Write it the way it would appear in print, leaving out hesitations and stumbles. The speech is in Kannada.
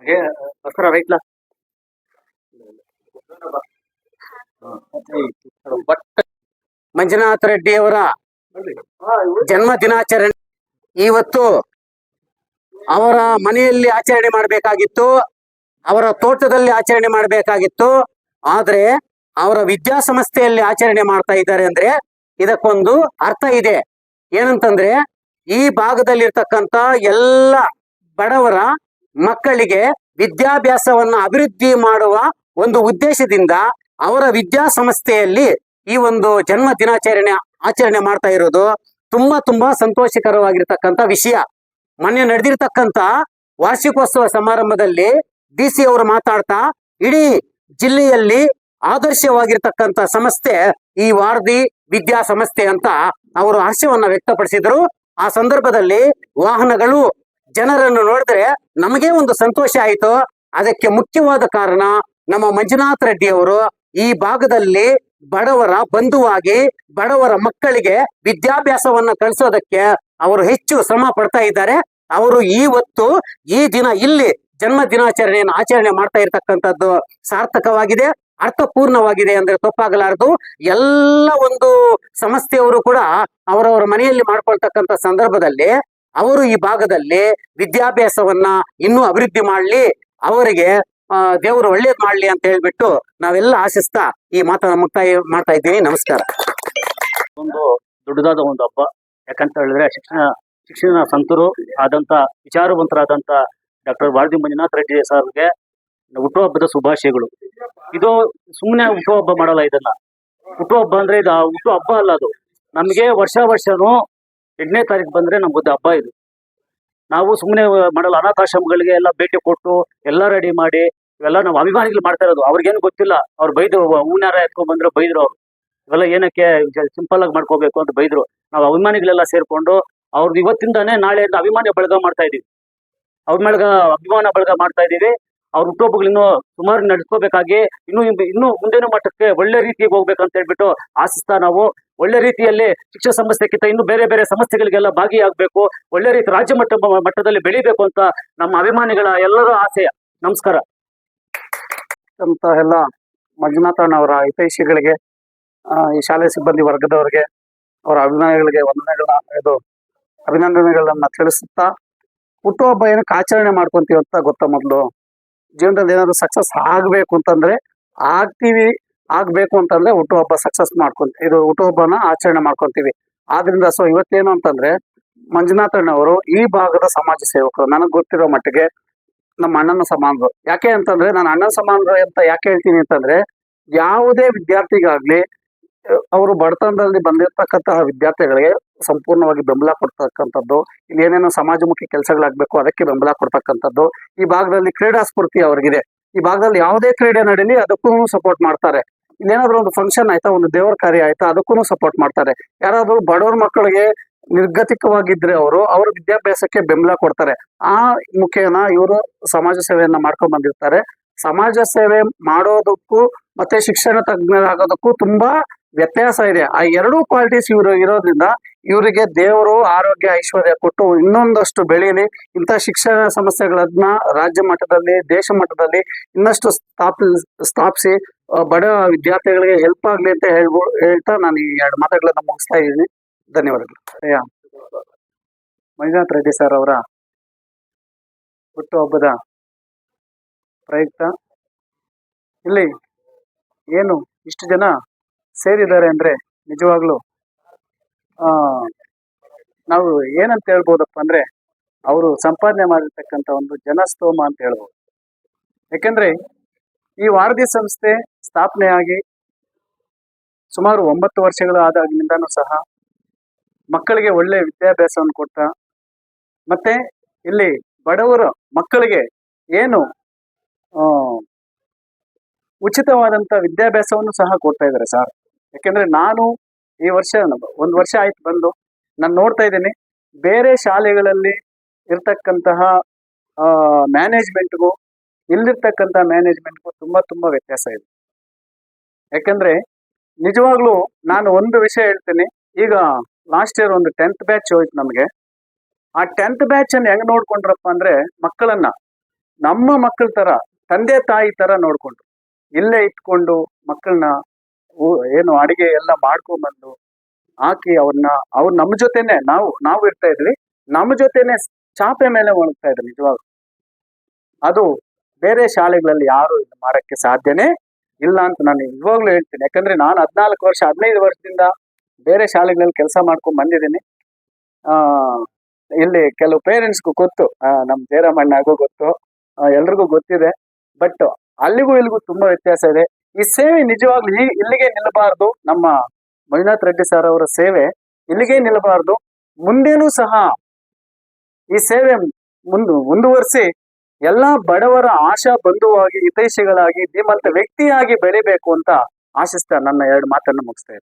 ಹಾಗೆ ಬಸ್ರ ರೈತ್ಲ ಮಂಜುನಾಥ ರೆಡ್ಡಿಯವರ ಜನ್ಮ ದಿನಾಚರಣೆ ಇವತ್ತು ಅವರ ಮನೆಯಲ್ಲಿ ಆಚರಣೆ ಮಾಡಬೇಕಾಗಿತ್ತು, ಅವರ ತೋಟದಲ್ಲಿ ಆಚರಣೆ ಮಾಡಬೇಕಾಗಿತ್ತು. ಆದ್ರೆ ಅವರ ವಿದ್ಯಾಸಂಸ್ಥೆಯಲ್ಲಿ ಆಚರಣೆ ಮಾಡ್ತಾ ಇದ್ದಾರೆ ಅಂದ್ರೆ ಇದಕ್ಕೊಂದು ಅರ್ಥ ಇದೆ. ಏನಂತಂದ್ರೆ ಈ ಭಾಗದಲ್ಲಿರ್ತಕ್ಕಂಥ ಎಲ್ಲ ಬಡವರ ಮಕ್ಕಳಿಗೆ ವಿದ್ಯಾಭ್ಯಾಸವನ್ನ ಅಭಿವೃದ್ಧಿ ಮಾಡುವ ಒಂದು ಉದ್ದೇಶದಿಂದ ಅವರ ವಿದ್ಯಾಸಂಸ್ಥೆಯಲ್ಲಿ ಈ ಒಂದು ಜನ್ಮ ದಿನಾಚರಣೆ ಆಚರಣೆ ಮಾಡ್ತಾ ಇರೋದು ತುಂಬಾ ಸಂತೋಷಕರವಾಗಿರ್ತಕ್ಕಂಥ ವಿಷಯ. ಮೊನ್ನೆ ನಡೆದಿರ್ತಕ್ಕಂಥ ವಾರ್ಷಿಕೋತ್ಸವ ಸಮಾರಂಭದಲ್ಲಿ DC ಅವರು ಮಾತಾಡ್ತಾ ಇಡೀ ಜಿಲ್ಲೆಯಲ್ಲಿ ಆದರ್ಶವಾಗಿರ್ತಕ್ಕಂಥ ಸಂಸ್ಥೆ ಈ ವಾರ್ದಿ ವಿದ್ಯಾ ಸಂಸ್ಥೆ ಅಂತ ಅವರು ಹರ್ಷವನ್ನ ವ್ಯಕ್ತಪಡಿಸಿದ್ರು. ಆ ಸಂದರ್ಭದಲ್ಲಿ ವಾಹನಗಳು ಜನರನ್ನು ನೋಡಿದ್ರೆ ನಮಗೆ ಒಂದು ಸಂತೋಷ ಆಯಿತು. ಅದಕ್ಕೆ ಮುಖ್ಯವಾದ ಕಾರಣ ನಮ್ಮ ಮಂಜುನಾಥ ರೆಡ್ಡಿ ಅವರು ಈ ಭಾಗದಲ್ಲಿ ಬಡವರ ಬಂಧುವಾಗಿ ಬಡವರ ಮಕ್ಕಳಿಗೆ ವಿದ್ಯಾಭ್ಯಾಸವನ್ನ ಕಲಿಸೋದಕ್ಕೆ ಅವರು ಹೆಚ್ಚು ಶ್ರಮ ಪಡ್ತಾ ಇದ್ದಾರೆ. ಅವರು ಇವತ್ತು ಈ ದಿನ ಇಲ್ಲಿ ಜನ್ಮ ದಿನಾಚರಣೆಯನ್ನು ಆಚರಣೆ ಮಾಡ್ತಾ ಇರ್ತಕ್ಕಂಥದ್ದು ಸಾರ್ಥಕವಾಗಿದೆ, ಅರ್ಥಪೂರ್ಣವಾಗಿದೆ ಅಂದ್ರೆ ತಪ್ಪಾಗಲಾರದು. ಎಲ್ಲ ಒಂದು ಸಂಸ್ಥೆಯವರು ಕೂಡ ಅವರವರ ಮನೆಯಲ್ಲಿ ಮಾಡ್ಕೊಳ್ತಕ್ಕಂಥ ಸಂದರ್ಭದಲ್ಲಿ ಅವರು ಈ ಭಾಗದಲ್ಲಿ ವಿದ್ಯಾಭ್ಯಾಸವನ್ನ ಇನ್ನೂ ಅಭಿವೃದ್ಧಿ ಮಾಡ್ಲಿ, ಅವರಿಗೆ ದೇವರು ಒಳ್ಳೇದ್ ಮಾಡ್ಲಿ ಅಂತ ಹೇಳ್ಬಿಟ್ಟು ನಾವೆಲ್ಲ ಆಶಿಸ್ತಾ ಈ ಮಾತನ್ನ ಮುಕ್ತಾಯ ಮಾಡ್ತಾ ಇದ್ದೀನಿ. ನಮಸ್ಕಾರ. ಒಂದು ದೊಡ್ಡದಾದ ಒಂದು ಹಬ್ಬ, ಯಾಕಂತ ಹೇಳಿದ್ರೆ ಶಿಕ್ಷಣ ಸಂತರು ಆದಂತ ವಿಚಾರವಂತರಾದಂತ ಡಾಕ್ಟರ್ ವಾರ್ದಿ ಮಂಜುನಾಥ ರೆಡ್ಡಿ ಸರ್ಗೆ ಹುಟ್ಟುಹಬ್ಬದ ಶುಭಾಶಯಗಳು. ಇದು ಸುಮ್ಮನೆ ಹುಟ್ಟುಹಬ್ಬ ಮಾಡಲ್ಲ, ಇದನ್ನ ಹುಟ್ಟುಹಬ್ಬ ಅಂದ್ರೆ ಇದು ಹುಟ್ಟು ಹಬ್ಬ ಅಲ್ಲ, ಅದು ನಮ್ಗೆ ವರ್ಷನೂ 8ನೇ ತಾರೀಕು ಬಂದ್ರೆ ನಮ್ಗೊಂದು ಹಬ್ಬ ಇದು. ನಾವು ಸುಮ್ಮನೆ ಮಾಡಲ್ಲ, ಅನಾಥಾಶ್ರಮಗಳಿಗೆ ಎಲ್ಲ ಭೇಟಿ ಕೊಟ್ಟು ಎಲ್ಲ ರೆಡಿ ಮಾಡಿ ಇವೆಲ್ಲ ನಾವು ಅಭಿಮಾನಿಗಳು ಮಾಡ್ತಾ ಇರೋದು. ಅವ್ರಿಗೇನು ಗೊತ್ತಿಲ್ಲ, ಅವ್ರು ಬೈದ್ರು, ಹೂನಾರ ಎತ್ಕೊಂಡ್ ಬಂದ್ರು ಬೈದ್ರು. ಅವ್ರು ಇವೆಲ್ಲ ಏನಕ್ಕೆ ಸಿಂಪಲ್ ಆಗಿ ಮಾಡ್ಕೋಬೇಕು ಅಂತ ಬೈದ್ರು. ನಾವು ಅಭಿಮಾನಿಗಳೆಲ್ಲ ಸೇರ್ಕೊಂಡು ಅವ್ರದ್ದು ಇವತ್ತಿಂದಾನೇ ನಾಳೆಯಿಂದ ಅಭಿಮಾನಿ ಬಳಗ ಮಾಡ್ತಾ ಇದೀವಿ, ಅಭಿಮಾನ ಬಳಗ ಮಾಡ್ತಾ ಇದೀವಿ. ಅವ್ರ ಹುಟ್ಟುಹಬ್ಬಗಳು ಸುಮಾರು ನಡೆಸ್ಕೋಬೇಕಾಗಿ ಇನ್ನೂ ಮುಂದಿನ ಮಟ್ಟಕ್ಕೆ ಒಳ್ಳೆ ರೀತಿಗೆ ಹೋಗ್ಬೇಕಂತ ಹೇಳ್ಬಿಟ್ಟು ಆಶಿಸ್ತಾ, ನಾವು ಒಳ್ಳೆ ರೀತಿಯಲ್ಲಿ ಶಿಕ್ಷಣ ಸಂಸ್ಥೆಗಿಂತ ಇನ್ನು ಬೇರೆ ಬೇರೆ ಸಂಸ್ಥೆಗಳಿಗೆಲ್ಲ ಭಾಗಿಯಾಗಬೇಕು, ಒಳ್ಳೆ ರೀತಿ ರಾಜ್ಯ ಮಟ್ಟದಲ್ಲಿ ಬೆಳಿಬೇಕು ಅಂತ ನಮ್ಮ ಅಭಿಮಾನಿಗಳ ಎಲ್ಲರ ಆಸೆಯ. ನಮಸ್ಕಾರ. ಅಂತ ಎಲ್ಲ ಮಂಜುನಾಥಣ್ಣವರ ಹಿತೈಷಿಗಳಿಗೆ, ಈ ಶಾಲೆ ಸಿಬ್ಬಂದಿ ವರ್ಗದವರಿಗೆ, ಅವರ ಅಭಿಮಾನಿಗಳಿಗೆ ಅಭಿನಂದನೆಗಳನ್ನ ತಿಳಿಸುತ್ತಾ, ಹುಟ್ಟುಹಬ್ಬ ಏನಕ್ಕೆ ಆಚರಣೆ ಮಾಡ್ಕೊಂತೀವಿ ಅಂತ ಗೊತ್ತಾ? ಮೊದಲು ಜೀವನದಲ್ಲಿ ಏನಾದ್ರು ಸಕ್ಸಸ್ ಆಗ್ಬೇಕು ಅಂತಂದ್ರೆ ಆಗ್ಬೇಕು ಅಂತಂದ್ರೆ ಹುಟ್ಟುಹಬ್ಬ ಸಕ್ಸಸ್ ಇದು ಹುಟ್ಟುಹಬ್ಬನ ಆಚರಣೆ ಮಾಡ್ಕೊಂತೀವಿ. ಆದ್ರಿಂದ ಇವತ್ತೇನು ಅಂತಂದ್ರೆ ಮಂಜುನಾಥಣ್ಣವರು ಈ ಭಾಗದ ಸಮಾಜ ಸೇವಕರು. ನನಗೆ ಗೊತ್ತಿರೋ ಮಟ್ಟಿಗೆ ನಮ್ಮ ಅಣ್ಣನ ಸಮಾನರು. ಯಾಕೆ ಅಂತಂದ್ರೆ ನಾನು ಅಣ್ಣನ ಸಮಾನರು ಅಂತ ಯಾಕೆ ಹೇಳ್ತೀನಿ ಅಂತಂದ್ರೆ, ಯಾವುದೇ ವಿದ್ಯಾರ್ಥಿಗಾಗ್ಲಿ ಅವರು ಬಡತನದಲ್ಲಿ ಬಂದಿರತಕ್ಕಂತಹ ವಿದ್ಯಾರ್ಥಿಗಳಿಗೆ ಸಂಪೂರ್ಣವಾಗಿ ಬೆಂಬಲ ಕೊಡ್ತಕ್ಕಂಥದ್ದು, ಇಲ್ಲಿ ಏನೇನೋ ಸಮಾಜಮುಖಿ ಕೆಲಸಗಳಾಗಬೇಕು ಅದಕ್ಕೆ ಬೆಂಬಲ ಕೊಡ್ತಕ್ಕಂಥದ್ದು. ಈ ಭಾಗದಲ್ಲಿ ಕ್ರೀಡಾ ಸ್ಫೂರ್ತಿ ಅವ್ರಿಗಿದೆ. ಈ ಭಾಗದಲ್ಲಿ ಯಾವುದೇ ಕ್ರೀಡೆ ನಡೀಲಿ ಅದಕ್ಕೂ ಸಪೋರ್ಟ್ ಮಾಡ್ತಾರೆ. ಇಲ್ಲೇನಾದ್ರೂ ಒಂದು ಫಂಕ್ಷನ್ ಆಯ್ತಾ, ಒಂದು ದೇವರ ಕಾರ್ಯ ಆಯ್ತಾ, ಅದಕ್ಕೂ ಸಪೋರ್ಟ್ ಮಾಡ್ತಾರೆ. ಯಾರಾದ್ರೂ ಬಡವ್ರ ಮಕ್ಕಳಿಗೆ ನಿರ್ಗತಿಕವಾಗಿದ್ರೆ ಅವ್ರ ವಿದ್ಯಾಭ್ಯಾಸಕ್ಕೆ ಬೆಂಬಲ ಕೊಡ್ತಾರೆ. ಆ ಮುಖೇನ ಇವರು ಸಮಾಜ ಸೇವೆಯನ್ನ ಮಾಡ್ಕೊಂಡ್ ಬಂದಿರ್ತಾರೆ. ಸಮಾಜ ಸೇವೆ ಮಾಡೋದಕ್ಕೂ ಮತ್ತೆ ಶಿಕ್ಷಣ ತಜ್ಞರಾಗೋದಕ್ಕೂ ತುಂಬಾ ವ್ಯತ್ಯಾಸ ಇದೆ. ಆ ಎರಡೂ ಕ್ವಾಲಿಟೀಸ್ ಇವರು ಇರೋದ್ರಿಂದ ಇವರಿಗೆ ದೇವರು ಆರೋಗ್ಯ ಐಶ್ವರ್ಯ ಕೊಟ್ಟು ಇನ್ನೊಂದಷ್ಟು ಬೆಳೀಲಿ, ಇಂಥ ಶಿಕ್ಷಣ ಸಂಸ್ಥೆಗಳನ್ನ ರಾಜ್ಯ ಮಟ್ಟದಲ್ಲಿ ದೇಶ ಮಟ್ಟದಲ್ಲಿ ಇನ್ನಷ್ಟು ಸ್ಥಾಪಿಸಿ ಬಡ ವಿದ್ಯಾರ್ಥಿಗಳಿಗೆ ಹೆಲ್ಪ್ ಆಗ್ಲಿ ಅಂತ ಹೇಳ್ತಾ ನಾನು ಈ 2 ಮಾತುಗಳನ್ನ ಮುಗಿಸ್ತಾ ಇದ್ದೀನಿ. ಧನ್ಯವಾದಗಳು. ಮಂಜುನಾಥ ರೆಡ್ಡಿ ಸರ್ ಅವರ ಹುಟ್ಟುಹಬ್ಬದ ಪ್ರಯುಕ್ತ ಇಲ್ಲಿ ಏನು ಇಷ್ಟು ಜನ ಸೇರಿದ್ದಾರೆ ಅಂದ್ರೆ ನಿಜವಾಗ್ಲು ನಾವು ಏನಂತ ಹೇಳ್ಬೋದಪ್ಪ ಅಂದ್ರೆ, ಅವರು ಸಂಪಾದನೆ ಮಾಡಿರ್ತಕ್ಕಂಥ ಒಂದು ಜನಸ್ತೋಮ ಅಂತ ಹೇಳ್ಬೋದು. ಯಾಕಂದ್ರೆ ಈ ವಾರದಿ ಸಂಸ್ಥೆ ಸ್ಥಾಪನೆಯಾಗಿ ಸುಮಾರು 9 ವರ್ಷಗಳು ಆದಾಗಿನಿಂದನೂ ಸಹ ಮಕ್ಕಳಿಗೆ ಒಳ್ಳೆ ವಿದ್ಯಾಭ್ಯಾಸವನ್ನು ಕೊಡ್ತಾ, ಮತ್ತೆ ಇಲ್ಲಿ ಬಡವರ ಮಕ್ಕಳಿಗೆ ಏನು ಉಚಿತವಾದಂತ ವಿದ್ಯಾಭ್ಯಾಸವನ್ನು ಸಹ ಕೊಡ್ತಾ ಇದ್ದಾರೆ ಸರ್. ಯಾಕೆಂದ್ರೆ ನಾನು ಈ ವರ್ಷ 1 ವರ್ಷ ಆಯ್ತು ಬಂದು, ನಾನು ನೋಡ್ತಾ ಇದ್ದೀನಿ ಬೇರೆ ಶಾಲೆಗಳಲ್ಲಿ ಇರ್ತಕ್ಕಂತಹ ಮ್ಯಾನೇಜ್ಮೆಂಟ್ಗೂ ಇಲ್ಲಿರ್ತಕ್ಕಂಥ ಮ್ಯಾನೇಜ್ಮೆಂಟ್ಗೂ ತುಂಬಾ ವ್ಯತ್ಯಾಸ ಇದೆ. ಯಾಕಂದ್ರೆ ನಿಜವಾಗ್ಲೂ ನಾನು ಒಂದು ವಿಷಯ ಹೇಳ್ತೀನಿ. ಈಗ ಲಾಸ್ಟ್ ಇಯರ್ ಒಂದು 10th ಬ್ಯಾಚ್ ಹೋಯ್ತು ನಮಗೆ. ಆ 10th ಬ್ಯಾಚ್ ಅನ್ನು ಹೆಂಗ್ ನೋಡ್ಕೊಂಡ್ರಪ್ಪ ಅಂದ್ರೆ, ಮಕ್ಕಳನ್ನ ನಮ್ಮ ಮಕ್ಕಳ ತರ, ತಂದೆ ತಾಯಿ ತರ ನೋಡ್ಕೊಂಡ್ರು. ಇಲ್ಲೇ ಇಟ್ಕೊಂಡು ಮಕ್ಕಳನ್ನ ಏನು ಅಡಿಗೆ ಎಲ್ಲ ಮಾಡ್ಕೊಂಡ್ಬಂದು ಹಾಕಿ ಅವ್ರು ನಮ್ಮ ಜೊತೆನೆ ನಾವು ಇರ್ತಾ ಇದ್ವಿ, ನಮ್ಮ ಜೊತೆನೆ ಚಾಪೆ ಮೇಲೆ ಒಣಗ್ತಾ ಇದ್ರು. ನಿಜವಾಗ್ಲು ಅದು ಬೇರೆ ಶಾಲೆಗಳಲ್ಲಿ ಯಾರು ಇದು ಮಾಡಕ್ಕೆ ಸಾಧ್ಯನೇ ಇಲ್ಲ ಅಂತ ನಾನು ನಿಜವಾಗ್ಲೂ ಹೇಳ್ತೀನಿ. ಯಾಕಂದ್ರೆ ನಾನು 14 ವರ್ಷ 15 ವರ್ಷದಿಂದ ಬೇರೆ ಶಾಲೆಗಳಲ್ಲಿ ಕೆಲಸ ಮಾಡ್ಕೊಂಡ್ ಬಂದಿದ್ದೀನಿ. ಇಲ್ಲಿ ಕೆಲವು ಪೇರೆಂಟ್ಸ್ಗೂ ಗೊತ್ತು, ನಮ್ ಜಯರಾಮಣ್ಣಗೂ ಗೊತ್ತು, ಎಲ್ರಿಗೂ ಗೊತ್ತಿದೆ. ಬಟ್ ಅಲ್ಲಿಗೂ ಇಲ್ಲಿಗೂ ತುಂಬಾ ವ್ಯತ್ಯಾಸ ಇದೆ. ಈ ಸೇವೆ ನಿಜವಾಗ್ಲೂ ಇಲ್ಲಿಗೆ ನಿಲ್ಲಬಾರ್ದು. ನಮ್ಮ ಮಂಜುನಾಥ್ ರೆಡ್ಡಿ ಸರ್ ಅವರ ಸೇವೆ ಇಲ್ಲಿಗೆ ನಿಲ್ಲಬಾರ್ದು. ಮುಂದೇನೂ ಸಹ ಈ ಸೇವೆ ಮುಂದುವರಿಸಿ ಎಲ್ಲಾ ಬಡವರ ಆಶಾ ಬಂಧುವಾಗಿ, ಹಿತೈಷಿಗಳಾಗಿ, ಧೀಮಂತ ವ್ಯಕ್ತಿಯಾಗಿ ಬೆಳಿಬೇಕು ಅಂತ ಆಶಿಸ್ತಾ ನನ್ನ 2 ಮಾತನ್ನು ಮುಗಿಸ್ತಾ ಇದ್ದೀನಿ.